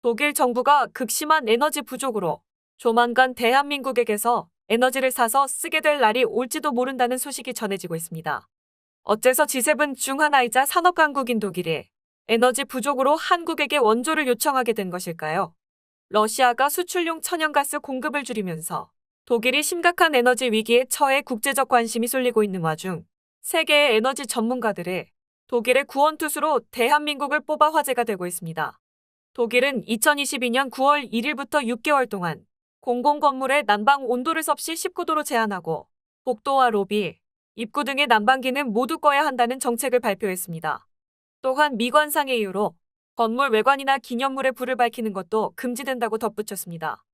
독일 정부가 극심한 에너지 부족으로 조만간 대한민국에게서 에너지를 사서 쓰게 될 날이 올지도 모른다는 소식이 전해지고 있습니다. 어째서 G7 중 하나이자 산업 강국인 독일이 에너지 부족으로 한국에게 원조를 요청하게 된 것일까요? 러시아가 수출용 천연가스 공급을 줄이면서 독일이 심각한 에너지 위기에 처해 국제적 관심이 쏠리고 있는 와중 세계의 에너지 전문가들이 독일의 구원투수로 대한민국을 뽑아 화제가 되고 있습니다. 독일은 2022년 9월 1일부터 6개월 동안 공공건물의 난방 온도를 섭씨 19도로 제한하고 복도와 로비, 입구 등의 난방기는 모두 꺼야 한다는 정책을 발표했습니다. 또한 미관상의 이유로 건물 외관이나 기념물에 불을 밝히는 것도 금지된다고 덧붙였습니다.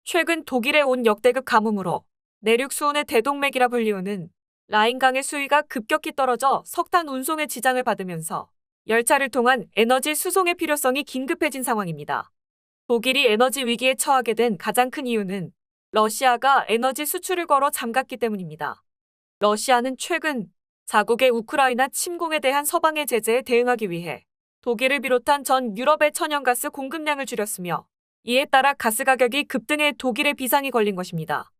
최근 독일에 온 역대급 가뭄으로 내륙 수온의 대동맥이라 불리우는 라인강의 수위가 급격히 떨어져 석탄 운송에 지장을 받으면서 열차를 통한 에너지 수송의 필요성이 긴급해진 상황입니다. 독일이 에너지 위기에 처하게 된 가장 큰 이유는 러시아가 에너지 수출을 걸어 잠갔기 때문입니다. 러시아는 최근 자국의 우크라이나 침공에 대한 서방의 제재에 대응하기 위해 독일을 비롯한 전 유럽의 천연가스 공급량을 줄였으며 이에 따라 가스 가격이 급등해 독일의 비상이 걸린 것입니다.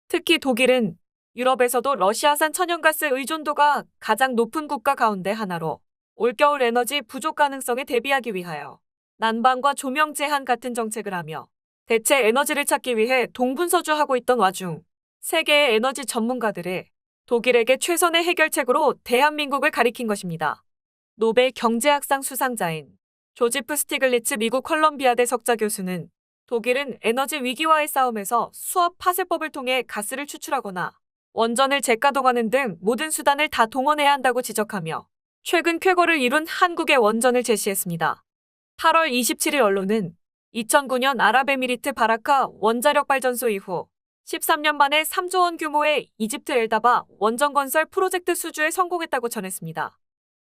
특히 독일은 유럽에서도 러시아산 천연가스 의존도가 가장 높은 국가 가운데 하나로 올겨울 에너지 부족 가능성에 대비하기 위하여 난방과 조명 제한 같은 정책을 하며 대체 에너지를 찾기 위해 동분서주하고 있던 와중 세계의 에너지 전문가들이 독일에게 최선의 해결책으로 대한민국을 가리킨 것입니다. 노벨 경제학상 수상자인 조지프 스티글리츠 미국 컬럼비아대 석좌 교수는 독일은 에너지 위기와의 싸움에서 수압 파쇄법을 통해 가스를 추출하거나 원전을 재가동하는 등 모든 수단을 다 동원해야 한다고 지적하며 최근 쾌거를 이룬 한국의 원전을 제시했습니다. 8월 27일 언론은 2009년 아랍에미리트 바라카 원자력 발전소 이후 13년 만에 3조 원 규모의 이집트 엘다바 원전 건설 프로젝트 수주에 성공했다고 전했습니다.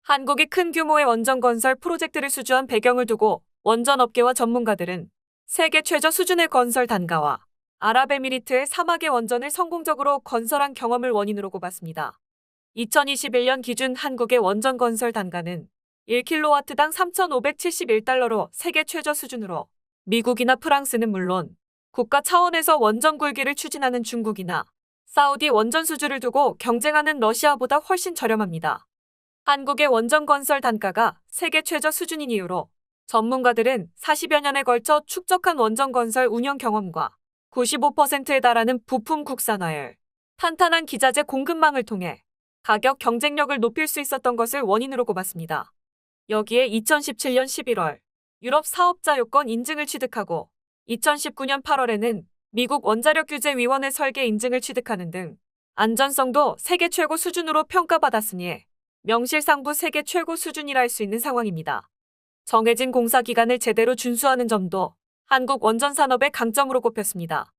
한국이 큰 규모의 원전 건설 프로젝트를 수주한 배경을 두고 원전 업계와 전문가들은 세계 최저 수준의 건설 단가와 아랍에미리트의 사막의 원전을 성공적으로 건설한 경험을 원인으로 꼽았습니다. 2021년 기준 한국의 원전 건설 단가는 1kW당 3,571달러로 세계 최저 수준으로 미국이나 프랑스는 물론 국가 차원에서 원전 굴기를 추진하는 중국이나 사우디 원전 수주를 두고 경쟁하는 러시아보다 훨씬 저렴합니다. 한국의 원전 건설 단가가 세계 최저 수준인 이유로 전문가들은 40여 년에 걸쳐 축적한 원전 건설 운영 경험과 95%에 달하는 부품 국산화율, 탄탄한 기자재 공급망을 통해 가격 경쟁력을 높일 수 있었던 것을 원인으로 꼽았습니다. 여기에 2017년 11월 유럽 사업자 요건 인증을 취득하고 2019년 8월에는 미국 원자력규제위원회 설계 인증을 취득하는 등 안전성도 세계 최고 수준으로 평가받았으니 명실상부 세계 최고 수준이라 할 수 있는 상황입니다. 정해진 공사 기간을 제대로 준수하는 점도 한국 원전 산업의 강점으로 꼽혔습니다.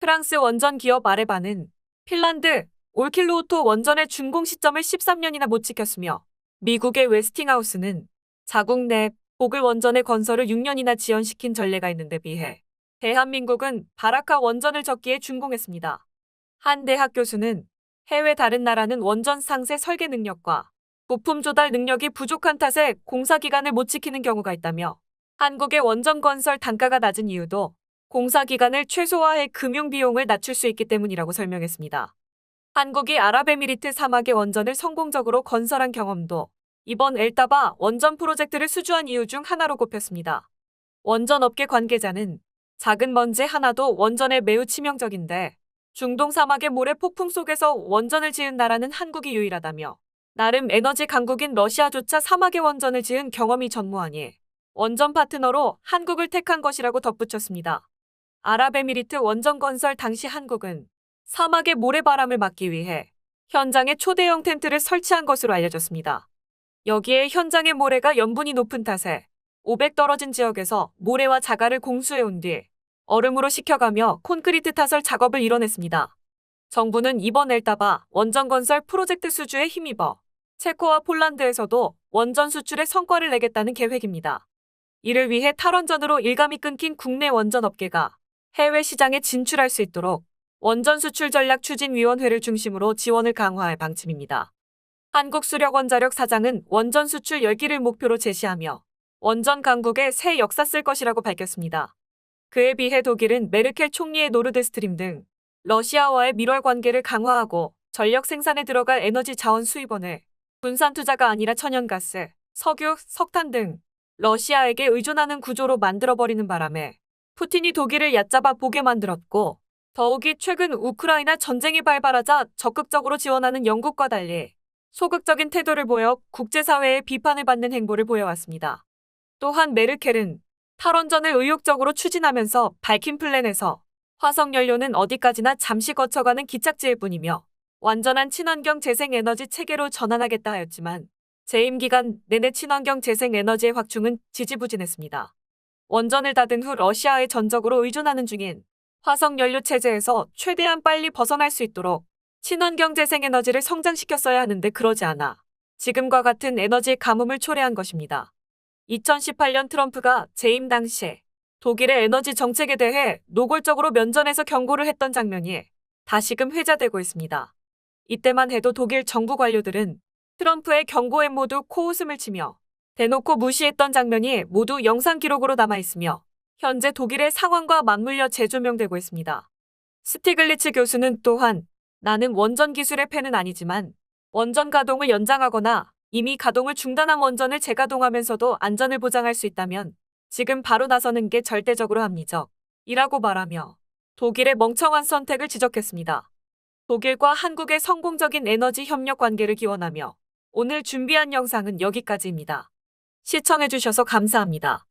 프랑스 원전 기업 아레바는 핀란드 올킬루오토 원전의 준공 시점을 13년이나 못 지켰으며 미국의 웨스팅하우스는 자국 내 보글 원전의 건설을 6년이나 지연시킨 전례가 있는데 비해 대한민국은 바라카 원전을 적기에 준공했습니다. 한 대학 교수는 해외 다른 나라는 원전 상세 설계 능력과 부품 조달 능력이 부족한 탓에 공사 기간을 못 지키는 경우가 있다며 한국의 원전 건설 단가가 낮은 이유도 공사 기간을 최소화해 금융 비용을 낮출 수 있기 때문이라고 설명했습니다. 한국이 아랍에미리트 사막의 원전을 성공적으로 건설한 경험도 이번 엘다바 원전 프로젝트를 수주한 이유 중 하나로 꼽혔습니다. 원전업계 관계자는 작은 먼지 하나도 원전에 매우 치명적인데 중동 사막의 모래 폭풍 속에서 원전을 지은 나라는 한국이 유일하다며 나름 에너지 강국인 러시아조차 사막의 원전을 지은 경험이 전무하니 원전 파트너로 한국을 택한 것이라고 덧붙였습니다. 아랍에미리트 원전 건설 당시 한국은 사막의 모래바람을 막기 위해 현장에 초대형 텐트를 설치한 것으로 알려졌습니다. 여기에 현장의 모래가 염분이 높은 탓에 500 떨어진 지역에서 모래와 자갈을 공수해온 뒤 얼음으로 식혀가며 콘크리트 타설 작업을 이뤄냈습니다. 정부는 이번 엘다바 원전 건설 프로젝트 수주에 힘입어 체코와 폴란드에서도 원전 수출에 성과를 내겠다는 계획입니다. 이를 위해 탈원전으로 일감이 끊긴 국내 원전 업계가 해외 시장에 진출할 수 있도록 원전 수출 전략 추진위원회를 중심으로 지원을 강화할 방침입니다. 한국수력원자력 사장은 원전 수출 열기를 목표로 제시하며 원전 강국의 새 역사 쓸 것이라고 밝혔습니다. 그에 비해 독일은 메르켈 총리의 노르드스트림 등 러시아와의 밀월 관계를 강화하고 전력 생산에 들어갈 에너지 자원 수입원을 분산 투자가 아니라 천연가스, 석유, 석탄 등 러시아에게 의존하는 구조로 만들어버리는 바람에 푸틴이 독일을 얕잡아 보게 만들었고, 더욱이 최근 우크라이나 전쟁이 발발하자 적극적으로 지원하는 영국과 달리 소극적인 태도를 보여 국제사회의 비판을 받는 행보를 보여왔습니다. 또한 메르켈은 탈원전을 의욕적으로 추진하면서 밝힌 플랜에서 화석연료는 어디까지나 잠시 거쳐가는 기착지일 뿐이며 완전한 친환경 재생에너지 체계로 전환하겠다 하였지만 재임 기간 내내 친환경 재생에너지의 확충은 지지부진했습니다. 원전을 닫은 후 러시아에 전적으로 의존하는 중인 화석연료 체제에서 최대한 빨리 벗어날 수 있도록 친환경 재생에너지를 성장시켰어야 하는데 그러지 않아 지금과 같은 에너지 가뭄을 초래한 것입니다. 2018년 트럼프가 재임 당시 독일의 에너지 정책에 대해 노골적으로 면전에서 경고를 했던 장면이 다시금 회자되고 있습니다. 이때만 해도 독일 정부 관료들은 트럼프의 경고에 모두 코웃음을 치며 대놓고 무시했던 장면이 모두 영상 기록으로 남아있으며 현재 독일의 상황과 맞물려 재조명되고 있습니다. 스티글리츠 교수는 또한 나는 원전 기술의 팬은 아니지만 원전 가동을 연장하거나 이미 가동을 중단한 원전을 재가동하면서도 안전을 보장할 수 있다면 지금 바로 나서는 게 절대적으로 합리적이라고 말하며 독일의 멍청한 선택을 지적했습니다. 독일과 한국의 성공적인 에너지 협력 관계를 기원하며 오늘 준비한 영상은 여기까지입니다. 시청해주셔서 감사합니다.